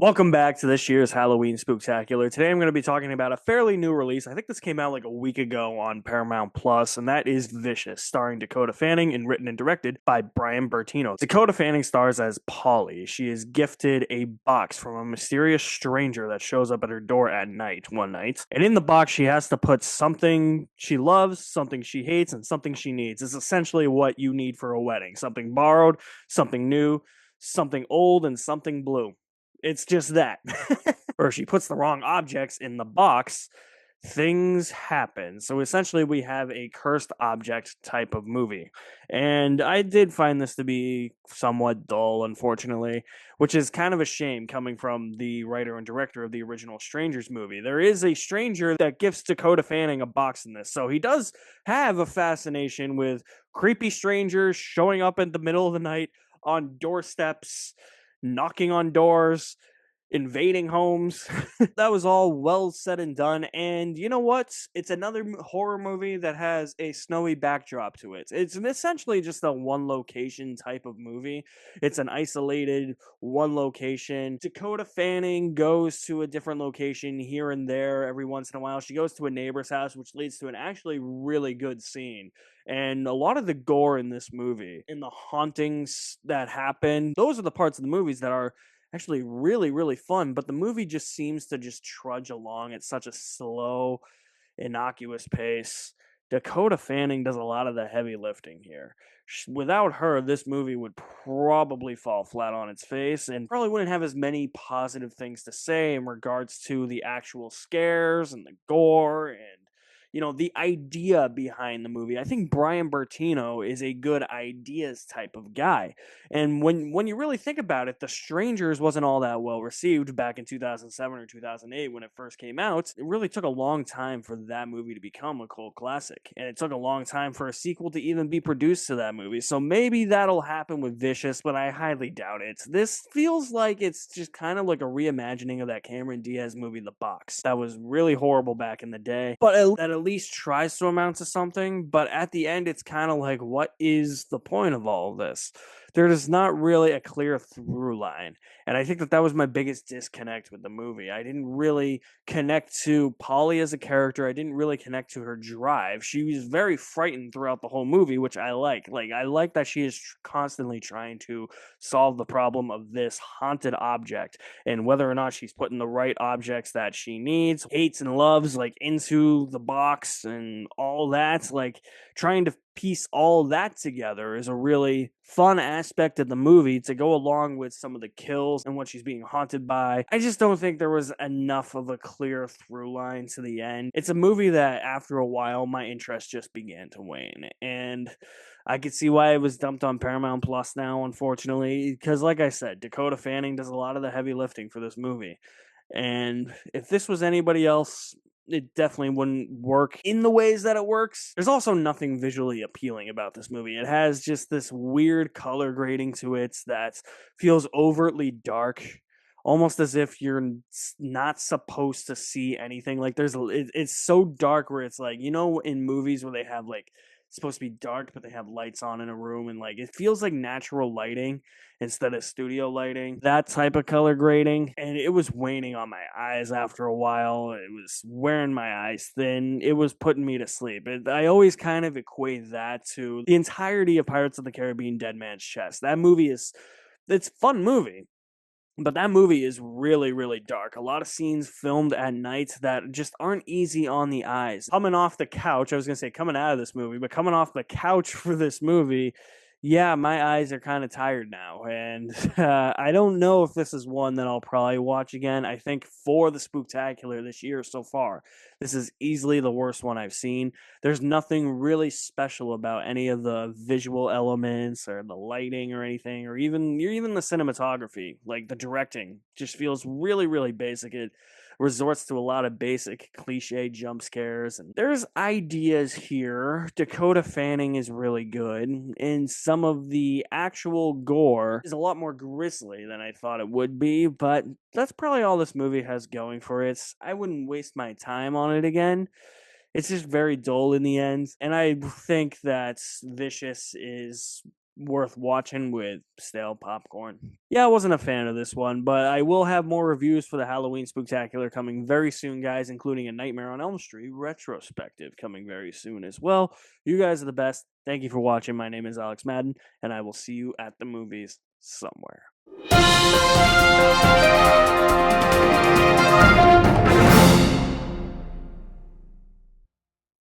Welcome back to this year's Halloween Spooktacular. Today I'm going to be talking about a fairly new release. I think this came out like a week ago on Paramount Plus, and that is Vicious, starring Dakota Fanning and written and directed by Brian Bertino. Dakota Fanning stars as Polly. She is gifted a box from a mysterious stranger that shows up at her door at night one night. And in the box, she has to put something she loves, something she hates, and something she needs. It's essentially what you need for a wedding. Something borrowed, something new, something old, and something blue. It's just that. Or if she puts the wrong objects in the box, things happen. So essentially, we have a cursed object type of movie. And I did find this to be somewhat dull, unfortunately, which is kind of a shame coming from the writer and director of the original Strangers movie. There is a stranger that gives Dakota Fanning a box in this. So he does have a fascination with creepy strangers showing up in the middle of the night on doorsteps, knocking on doors, invading homes. That was all well said and done. And you know what? It's another horror movie that has a snowy backdrop to it. It's essentially just a one location type of movie. It's an isolated one location. Dakota Fanning goes to a different location here and there every once in a while. She goes to a neighbor's house, which leads to an actually really good scene. And a lot of the gore in this movie and the hauntings that happen, those are the parts of the movies that are actually really, really fun. But the movie just seems to just trudge along at such a slow, innocuous pace. Dakota Fanning does a lot of the heavy lifting here. Without her, this movie would probably fall flat on its face and probably wouldn't have as many positive things to say in regards to the actual scares and the gore and the idea behind the movie. I think Brian Bertino is a good ideas type of guy. And when you really think about it, The Strangers wasn't all that well received back in 2007 or 2008 when it first came out. It really took a long time for that movie to become a cult classic. And it took a long time for a sequel to even be produced to that movie. So maybe that'll happen with Vicious, but I highly doubt it. This feels like it's just kind of like a reimagining of that Cameron Diaz movie, The Box. That was really horrible back in the day. But that at least tries to amount to something, but at the end, it's kind of like, what is the point of all of this? There is not really a clear through line. And I think that was my biggest disconnect with the movie. I didn't really connect to Polly as a character. I didn't really connect to her drive. She was very frightened throughout the whole movie, which I like. I like that she is constantly trying to solve the problem of this haunted object and whether or not she's putting the right objects that she needs, hates and loves, into the box and all that. Trying to piece all that together is a really fun aspect of the movie to go along with some of the kills and what she's being haunted by. I just don't think there was enough of a clear through line to the end. It's a movie that after a while my interest just began to wane, and I could see why it was dumped on Paramount Plus now, unfortunately, because like I said, Dakota Fanning does a lot of the heavy lifting for this movie. And if this was anybody else, it definitely wouldn't work in the ways that it works. There's also nothing visually appealing about this movie. It has just this weird color grading to it that feels overtly dark, almost as if you're not supposed to see anything. It's so dark where it's in movies where they have it's supposed to be dark, but they have lights on in a room, and it feels like natural lighting instead of studio lighting. That type of color grading, and it was waning on my eyes after a while. It was wearing my eyes thin. It was putting me to sleep. I always kind of equate that to the entirety of Pirates of the Caribbean: Dead Man's Chest. That movie it's a fun movie. But that movie is really, really dark. A lot of scenes filmed at night that just aren't easy on the eyes. Coming off the couch, I was going to say coming out of this movie, but coming off the couch for this movie, yeah, my eyes are kind of tired now. And I don't know if this is one that I'll probably watch again. I think for the Spooktacular this year so far, this is easily the worst one I've seen. There's nothing really special about any of the visual elements or the lighting or anything, or even the cinematography. The directing just feels really, really basic. It resorts to a lot of basic cliche jump scares, and there's ideas here. Dakota Fanning is really good, and some of the actual gore is a lot more grisly than I thought it would be, but that's probably all this movie has going for it. I wouldn't waste my time on it again. It's just very dull in the end, and I think that Vicious is worth watching with stale popcorn. Yeah, I wasn't a fan of this one, but I will have more reviews for the Halloween Spooktacular coming very soon, guys, including a Nightmare on Elm Street retrospective coming very soon as well. You guys are the best. Thank you for watching. My name is Alex Madden, and I will see you at the movies somewhere.